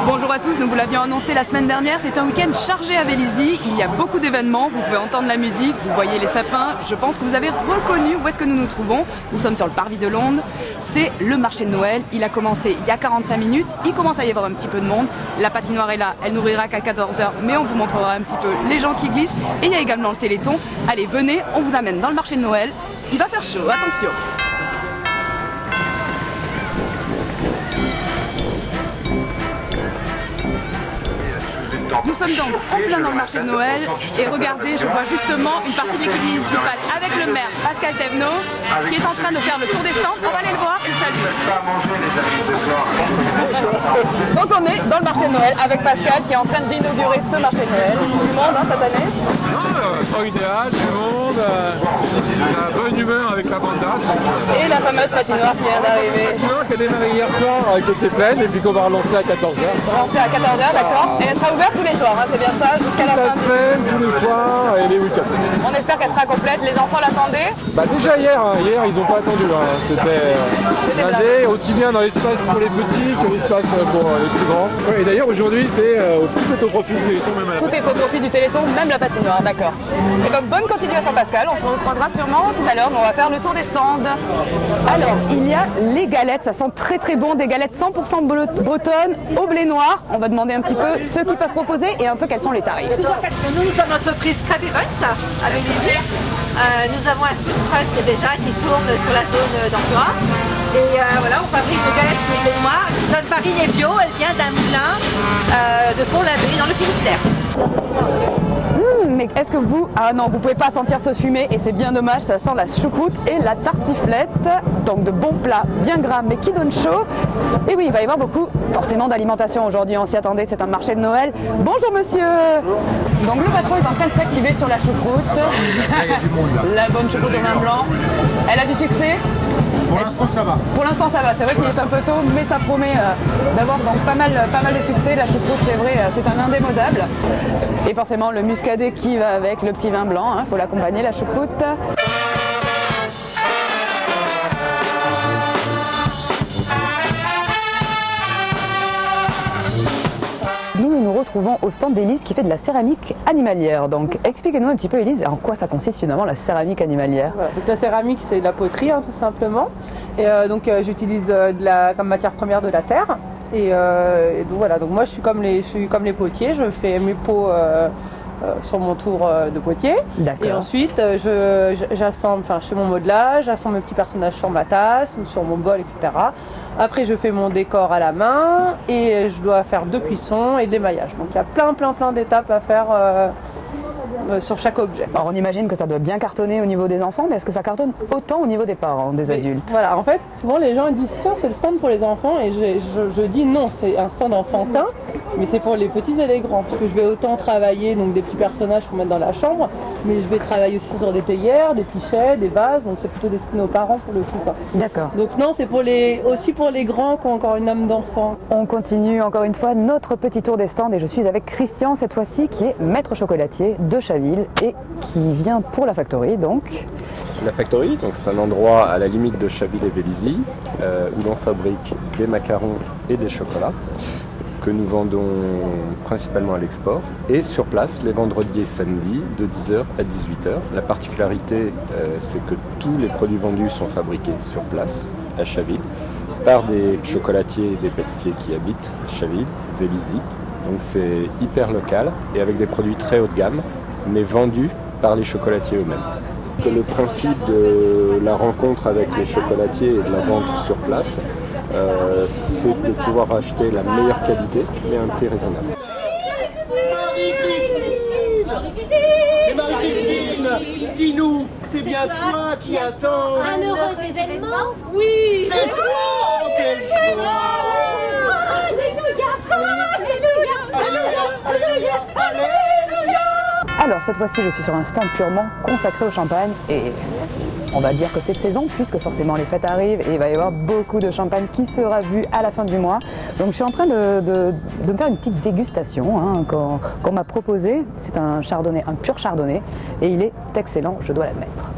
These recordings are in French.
Bonjour à tous, nous vous l'avions annoncé la semaine dernière, c'est un week-end chargé à Vélizy, il y a beaucoup d'événements, vous pouvez entendre la musique, vous voyez les sapins, je pense que vous avez reconnu où est-ce que nous nous trouvons. Nous sommes sur le parvis de Londres, c'est le marché de Noël, il a commencé il y a 45 minutes, il commence à y avoir un petit peu de monde, la patinoire est là, elle n'ouvrira qu'à 14h, mais on vous montrera un petit peu les gens qui glissent, et il y a également le Téléthon. Allez, venez, on vous amène dans le marché de Noël, il va faire chaud, attention. Nous sommes donc en plein dans le marché de Noël et regardez, je vois justement une partie de l'équipe municipale avec le maire Pascal Thévenot qui est en train de faire le tour des stands. On va aller le voir et le saluer. Donc on est dans le marché de Noël avec Pascal qui est en train d'inaugurer ce marché de Noël. Du monde cette année. Temps idéal, du monde, la bonne humeur avec la banda. Et la fameuse patinoire qui vient d'arriver. La patinoire qui a démarré hier soir qui était pleine et puis qu'on va relancer à 14h. On va relancer à 14h, d'accord. Et elle sera ouverte tous les soirs, hein, c'est bien ça, jusqu'à la fin de la semaine, tous les soirs et les week-ends. On espère qu'elle sera complète. Les enfants l'attendaient? Déjà hier ils n'ont pas attendu. C'était blindé, aussi bien dans l'espace pour les petits que l'espace pour les plus grands. Ouais, et d'ailleurs aujourd'hui tout est au profit du Téléthon, même à la Tout est au profit du Téléthon, même la patinoire, d'accord. Et donc bonne continuation Pascal, on se recroisera sûrement tout à l'heure, on va faire le tour des stands. Alors, il y a les galettes, ça sent très très bon, des galettes 100% bretonnes au blé noir. On va demander un petit peu ceux qui peuvent proposer et un peu quels sont les tarifs. Nous sommes l'entreprise Crab Events à Vélizy. Nous avons un food truck déjà qui tourne sur la zone d'emploi. Et voilà, on fabrique des galettes de blé noir. Notre farine est bio, elle vient d'un moulin de Pont-l'Abbé dans le Finistère. Mais est-ce que vous... Ah non, vous pouvez pas sentir ce fumé et c'est bien dommage, ça sent la choucroute et la tartiflette. Donc de bons plats bien gras mais qui donnent chaud. Et oui, il va y avoir beaucoup forcément d'alimentation aujourd'hui, on s'y attendait, c'est un marché de Noël. Bonjour monsieur. Donc le patron est en train de s'activer sur la choucroute. Là, il y a du monde là. La bonne choucroute au vin blanc. Elle a du succès? Pour l'instant ça va. Pour l'instant ça va, c'est vrai qu'il est un peu tôt, mais ça promet d'avoir donc pas mal de succès. La choucroute, c'est vrai, c'est un indémodable. Et forcément le muscadet qui va avec, le petit vin blanc, hein, faut l'accompagner la choucroute. Nous nous retrouvons au stand d'Élise qui fait de la céramique animalière. Donc expliquez-nous un petit peu Élise, en quoi ça consiste finalement la céramique animalière? Voilà, donc la céramique c'est de la poterie tout simplement. Et j'utilise comme matière première de la terre. Et donc voilà, donc moi je suis comme les potiers, je fais mes pots sur mon tour de potier. Et ensuite j'assemble, je fais mon modelage, j'assemble mes petits personnages sur ma tasse ou sur mon bol, etc. Après je fais mon décor à la main et je dois faire 2 cuissons et de l'émaillage. Donc il y a plein d'étapes à faire sur chaque objet. Alors on imagine que ça doit bien cartonner au niveau des enfants, mais est-ce que ça cartonne autant au niveau des parents, des adultes? Voilà, en fait, souvent les gens disent tiens, c'est le stand pour les enfants, et je dis non, c'est un stand enfantin, mais c'est pour les petits et les grands, parce que je vais autant travailler donc des petits personnages pour mettre dans la chambre, mais je vais travailler aussi sur des théières, des pichets, des vases, donc c'est plutôt destiné aux parents pour le coup. D'accord. Donc non, c'est aussi pour les grands qui ont encore une âme d'enfant. On continue encore une fois notre petit tour des stands et je suis avec Christian cette fois-ci qui est maître chocolatier de Chaville et qui vient pour la Factory donc. La Factory, donc c'est un endroit à la limite de Chaville et Vélizy où l'on fabrique des macarons et des chocolats que nous vendons principalement à l'export et sur place les vendredis et samedis de 10h à 18h. La particularité c'est que tous les produits vendus sont fabriqués sur place à Chaville par des chocolatiers et des pâtissiers qui habitent Chaville, Vélizy. Donc c'est hyper local et avec des produits très haut de gamme mais vendus par les chocolatiers eux-mêmes. Que le principe de la rencontre avec les chocolatiers et de la vente sur place, c'est de pouvoir acheter la meilleure qualité mais à un prix raisonnable. Marie-Christine, dis-nous, c'est bien toi qui attends un heureux événement? Oui, c'est toi. Quelle joie! Alors cette fois-ci je suis sur un stand purement consacré au champagne et on va dire que c'est de saison puisque forcément les fêtes arrivent et il va y avoir beaucoup de champagne qui sera vu à la fin du mois. Donc je suis en train de me faire une petite dégustation qu'on m'a proposé. C'est un chardonnay, un pur chardonnay et il est excellent, je dois l'admettre.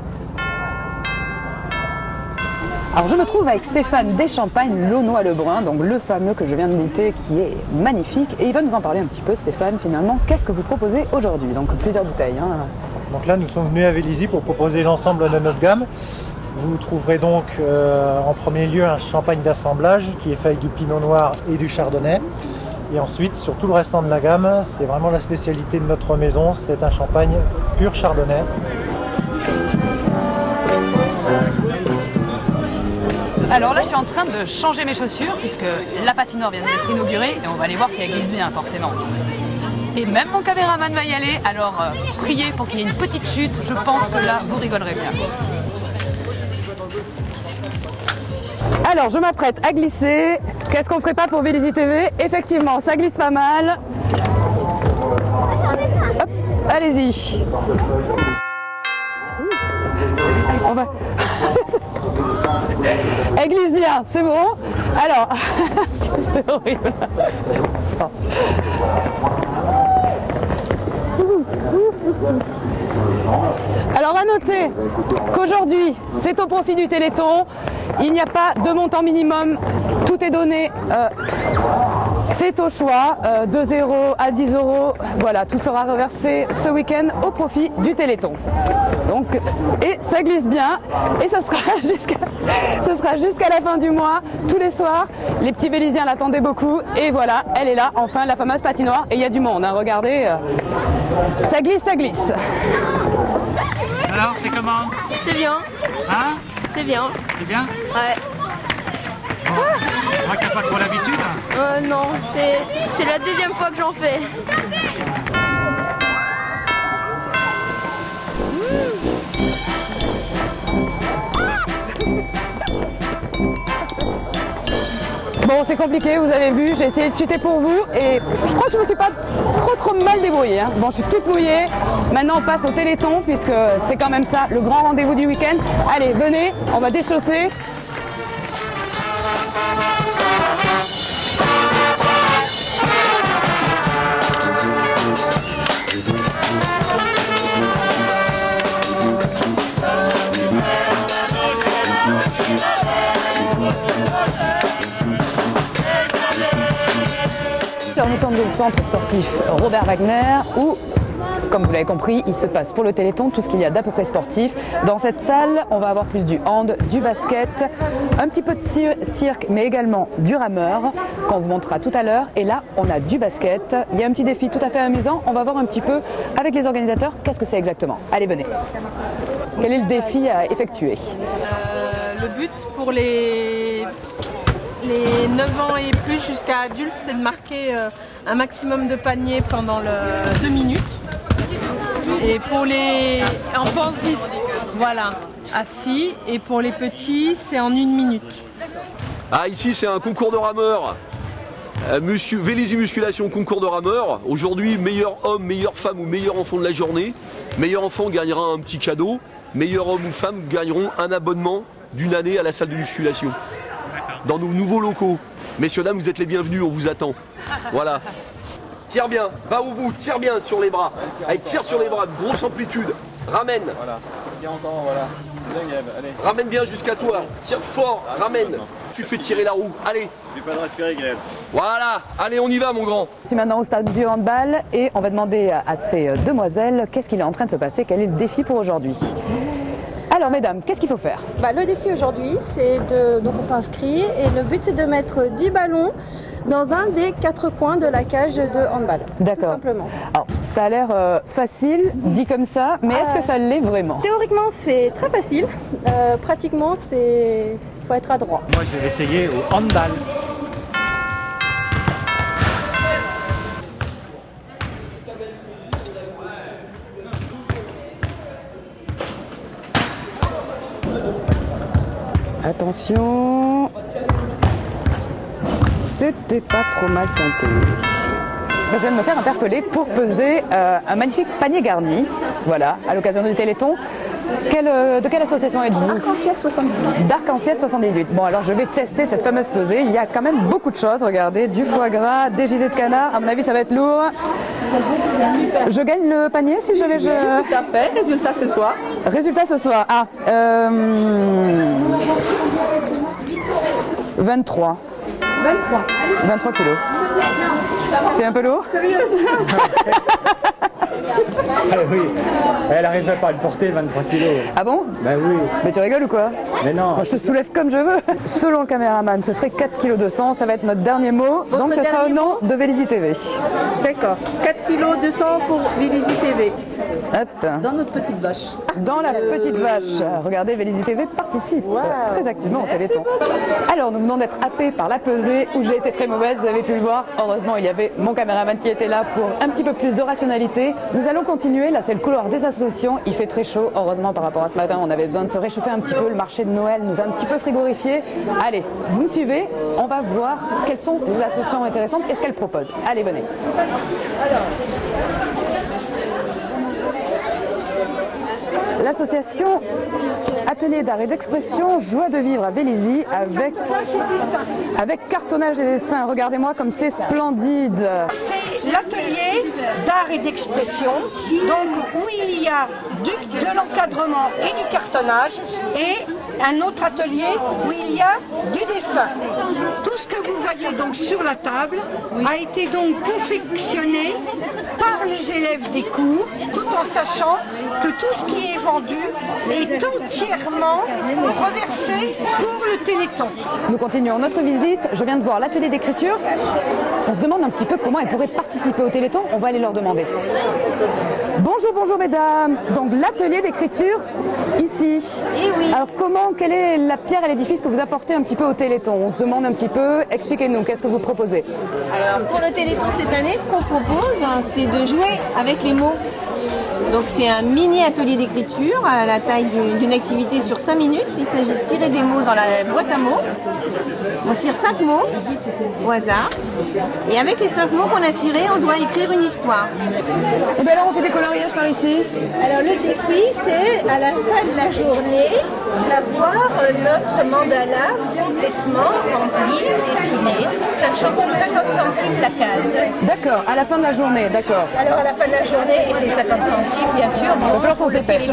Alors je me trouve avec Stéphane des Champagnes Launois-le-Brun, donc le fameux que je viens de goûter qui est magnifique. Et il va nous en parler un petit peu, Stéphane, finalement. Qu'est-ce que vous proposez aujourd'hui? Donc plusieurs bouteilles. Hein. Donc là, nous sommes venus à Vélizy pour proposer l'ensemble de notre gamme. Vous trouverez donc en premier lieu un champagne d'assemblage qui est fait avec du pinot noir et du chardonnay. Et ensuite, sur tout le restant de la gamme, c'est vraiment la spécialité de notre maison, c'est un champagne pur chardonnay. Alors là, je suis en train de changer mes chaussures puisque la patinoire vient d'être inaugurée et on va aller voir si elle glisse bien, forcément. Et même mon caméraman va y aller, alors priez pour qu'il y ait une petite chute, je pense que là, vous rigolerez bien. Alors, je m'apprête à glisser. Qu'est-ce qu'on ferait pas pour Vélizy TV? Effectivement, ça glisse pas mal. Hop, allez-y. On va... Elle glisse bien, c'est bon. Alors, c'est horrible. Alors à noter qu'aujourd'hui, c'est au profit du Téléthon. Il n'y a pas de montant minimum, tout est donné, c'est au choix, de 0 à 10 €, voilà, tout sera reversé ce week-end au profit du Téléthon. Donc, et ça glisse bien, et ça sera jusqu'à la fin du mois, tous les soirs. Les petits Vélysiens l'attendaient beaucoup, et voilà, elle est là, enfin, la fameuse patinoire, et il y a du monde, hein, regardez, ça glisse, ça glisse. Alors, c'est comment? C'est bien. Hein? C'est bien. C'est bien? Ouais. Bon. Moi qui n'ai pas trop l'habitude. Non, c'est la deuxième fois que j'en fais. Bon, c'est compliqué, vous avez vu, j'ai essayé de chuter pour vous et je crois que je me suis pas trop mal débrouillée. Hein. Bon, je suis toute mouillée. Maintenant, on passe au Téléthon puisque c'est quand même ça, le grand rendez-vous du week-end. Allez, venez, on va déchausser. Nous sommes dans le centre sportif Robert Wagner où, comme vous l'avez compris, il se passe pour le Téléthon tout ce qu'il y a d'à peu près sportif. Dans cette salle, on va avoir plus du hand, du basket, un petit peu de cirque, mais également du rameur, qu'on vous montrera tout à l'heure. Et là, on a du basket. Il y a un petit défi tout à fait amusant. On va voir un petit peu avec les organisateurs qu'est-ce que c'est exactement. Allez, venez. Quel est le défi à effectuer? Le but pour les 9 ans et plus jusqu'à adultes, c'est de marquer un maximum de paniers pendant 2 minutes. Et pour les enfants, voilà, assis. Et pour les petits, c'est en 1 minute. Ah, ici, c'est un concours de rameurs. Vélizy Musculation, concours de rameurs. Aujourd'hui, meilleur homme, meilleure femme ou meilleur enfant de la journée. Meilleur enfant gagnera un petit cadeau. Meilleur homme ou femme gagneront un abonnement d'1 année à la salle de musculation. Dans nos nouveaux locaux. Messieurs, dames, vous êtes les bienvenus, on vous attend. Voilà. Tire bien, va au bout, tire bien sur les bras. Allez, tire sur les bras, grosse amplitude. Ramène. Voilà. Tiens encore, voilà. Bien, Gaël, allez. Ramène bien jusqu'à toi. Tire fort, ramène. Tu fais tirer la roue. Allez. N'oublie pas de respirer, Gaël. Voilà. Allez, on y va, mon grand. Je suis maintenant au stade du handball et on va demander à ces demoiselles qu'est-ce qu'il est en train de se passer, quel est le défi pour aujourd'hui. Alors mesdames, qu'est-ce qu'il faut faire? Le défi aujourd'hui, c'est donc on s'inscrit et le but c'est de mettre 10 ballons dans un des 4 coins de la cage de handball. D'accord. Tout simplement. Alors ça a l'air facile, dit comme ça, mais est-ce que ça l'est vraiment? Théoriquement c'est très facile, pratiquement faut être adroit. Moi je vais essayer au handball. Attention, c'était pas trop mal tenté. Je viens de me faire interpeller pour peser un magnifique panier garni, voilà, à l'occasion du Téléthon. De quelle association êtes-vous? Arc-en-ciel 78. D'Arc-en-ciel 78. Bon, alors je vais tester cette fameuse pesée. Il y a quand même beaucoup de choses, regardez, du foie gras, des gisets de canard. À mon avis, ça va être lourd. Je gagne le panier si j'avais... Tout à fait, résultat ce soir. Résultat ce soir. 23. 23 kilos. C'est un peu lourd? Sérieux? Oui, elle n'arriverait pas à le porter, 23 kilos. Ah bon? Ben oui. Mais tu rigoles ou quoi? Mais non. Moi, je te soulève comme je veux. Selon le caméraman, ce serait 4 kg 200, ça va être notre dernier mot. Donc ce sera au nom de Vélizy TV. D'accord. 4 kg 200 pour Vélizy TV. Hop. Dans notre petite vache. Dans la petite vache. Regardez, Vélizy TV participe très activement au Téléthon. Alors, nous venons d'être happés par la pesée où j'ai été très mauvaise, vous avez pu le voir. Heureusement, il y avait mon caméraman qui était là pour un petit peu plus de rationalité. Nous allons continuer. Là, c'est le couloir des associations. Il fait très chaud. Heureusement, par rapport à ce matin, on avait besoin de se réchauffer un petit peu. Le marché de Noël nous a un petit peu frigorifiés. Allez, vous me suivez. On va voir quelles sont les associations intéressantes et ce qu'elles proposent. Allez, venez. L'association Atelier d'art et d'expression Joie de vivre à Vélizy avec cartonnage et dessin. Regardez-moi comme c'est splendide. C'est l'atelier d'art et d'expression, donc où il y a de l'encadrement et du cartonnage et un autre atelier où il y a du dessin. Tout ce que vous voyez donc sur la table a été donc confectionné par les élèves des cours, tout en sachant que tout ce qui est vendu est entièrement reversé pour le Téléthon. Nous continuons notre visite. Je viens de voir l'atelier d'écriture. On se demande un petit peu comment elles pourraient participer au Téléthon. On va aller leur demander. Bonjour, bonjour mesdames. Donc l'atelier d'écriture ici. Et oui. Alors quelle est la pierre et l'édifice que vous apportez un petit peu au Téléthon? On se demande un petit peu. Expliquez-nous, qu'est-ce que vous proposez? Alors pour le Téléthon cette année, ce qu'on propose, c'est de jouer avec les mots. Donc c'est un mini atelier d'écriture à la taille d'une activité sur 5 minutes. Il s'agit de tirer des mots dans la boîte à mots. On tire 5 mots au hasard. Et avec les 5 mots qu'on a tirés, on doit écrire une histoire. Et bien là on fait des coloriages par ici. Alors le défi, c'est à la fin de la journée d'avoir notre mandala complètement rempli, dessiné. Sachant que c'est 50 centimes la case. D'accord, à la fin de la journée, d'accord. Alors à la fin de la journée, et c'est 50 centimes bien sûr. Il va falloir qu'on se dépêche.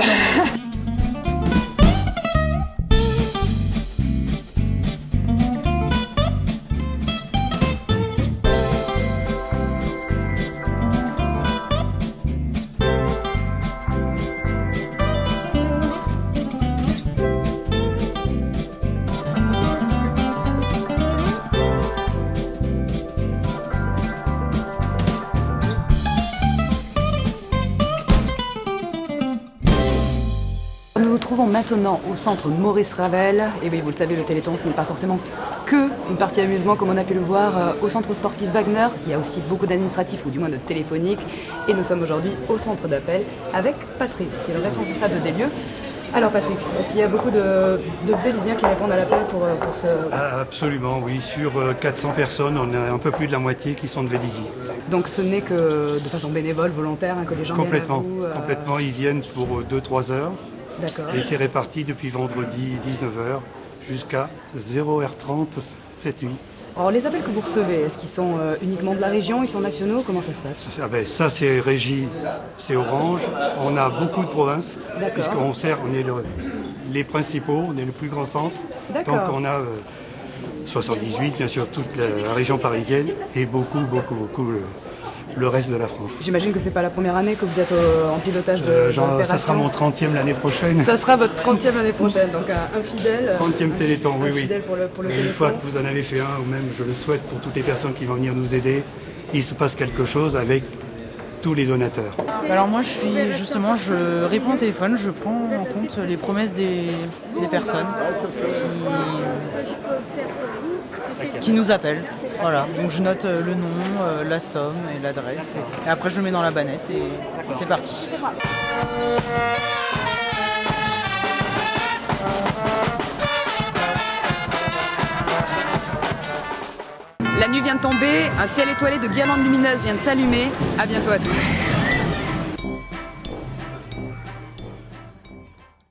Nous nous trouvons maintenant au centre Maurice Ravel. Et oui, vous le savez, le Téléthon, ce n'est pas forcément que une partie amusement, comme on a pu le voir au centre sportif Wagner. Il y a aussi beaucoup d'administratifs, ou du moins de téléphoniques. Et nous sommes aujourd'hui au centre d'appel avec Patrick, qui est le responsable des lieux. Alors Patrick, est-ce qu'il y a beaucoup de Vélizyens qui répondent à l'appel pour ce... Absolument, oui. Sur 400 personnes, on a un peu plus de la moitié qui sont de Vélizy. Donc ce n'est que de façon bénévole, volontaire, que les gens viennent à vous Complètement, ils viennent pour 2-3 heures. D'accord. Et c'est réparti depuis vendredi 19h jusqu'à 0h30 cette nuit. Alors les appels que vous recevez, est-ce qu'ils sont uniquement de la région, ils sont nationaux, comment ça se passe? Ça c'est régie, c'est Orange. On a beaucoup de provinces, puisqu'on est les principaux, on est le plus grand centre. Donc on a 78, bien sûr, toute la région parisienne et beaucoup le reste de la France. J'imagine que c'est pas la première année que vous êtes en pilotage de l'opération. Ça sera mon 30e l'année prochaine. Ça sera votre 30e l'année prochaine, donc un fidèle. 30e Téléthon, oui. Pour le Mais une fois que vous en avez fait un, ou même je le souhaite pour toutes les personnes qui vont venir nous aider, il se passe quelque chose avec tous les donateurs. Alors moi je réponds au téléphone, je prends en compte les promesses des personnes qui nous appellent. Voilà, donc je note le nom, la somme et l'adresse. Et après je le mets dans la bannette et c'est parti. La nuit vient de tomber, un ciel étoilé de guirlandes lumineuses vient de s'allumer. À bientôt à tous.